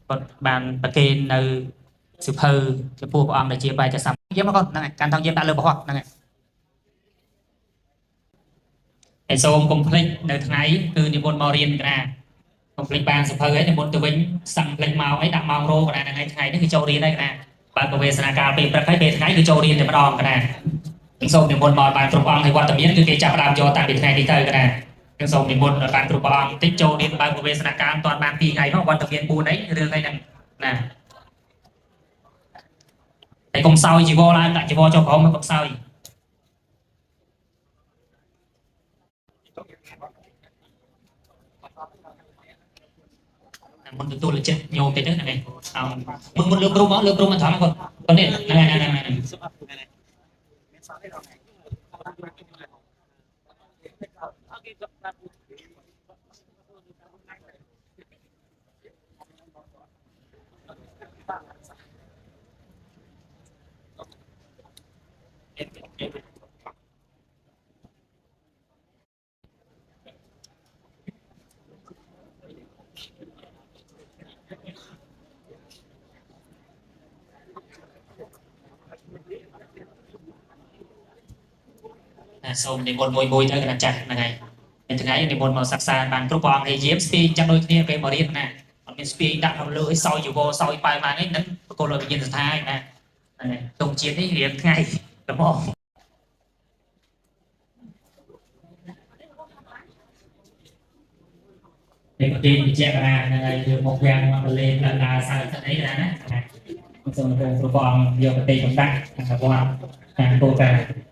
គាត់បានប្រគេននៅសិភៅចំពោះព្រះអង្គដែលជាបែរជាសាមយាមមកគាត់ហ្នឹងហើយកាន់ថងយាមដាក់លើប្រហោះហ្នឹងហើយហើយសូមកុំភ្លេចនៅថ្ងៃគឺនិមន្តមករៀនកណាកុំភ្លេចបានសិភៅហើយនិមន្តទៅវិញសឹងភ្លេចមកអីដាក់ម៉ោងរោកណាថ្ងៃថ្ងៃនេះគឺចូលរៀនហើយកណាបើប្រវេសនាការពេលព្រឹកហើយពេលថ្ងៃគឺចូលរៀនតែម្ដងកណាខ្ញុំសូមនិមន្តមកបានគ្រប់អង្គហើយវត្តមានគឺគេចាប់ដើមយកតាំងពីថ្ងៃនេះទៅកណាខ្ញុំសូមនិមន្តបានគ្រប់ព្រះអង្គតិចចូលរៀនបើប្រវេសនាការមិនទាន់បាន2ថ្ងៃផងវត្តមាន4អីរឿងអីហ្នឹងណាហើយកុំសោយជីវរឡើងដាក់ជីវរចុះក្រោមកុំសោយមុនទទួលចិត្តញោមតិចហ្នឹងហ្នឹងមុនលើគ្រូមកលើគ្រូមិនថងគាត់នេះហ្នឹងសូមនិមន្តមួយទៅកណ្ដាលចាស់ហ្នឹងហើយថ្ងៃនិមន្តមកសិក្សាបានគ្រប់ព្រះអង្គហើយយាមស្ពាយចាំដូចគ្នាពេលមករៀនណាអត់មានស្ពាយដាក់នៅលើឲ្យសោយជីវរសោយប៉ៅម៉ាងអីហ្នឹងបកគលវិញ្ញាណស្ថានណាទងជាតិនេះរៀនថ្ងៃល្មមពេលប្រទេសវិជាកណាហ្នឹងហើយយកមកវាំងមកលេងដល់ដើរសារទឹកអីណាសូមគ្រប់ព្រះអង្គយកប្រទេសកំដាក់វត្តតាមគោលការណ៍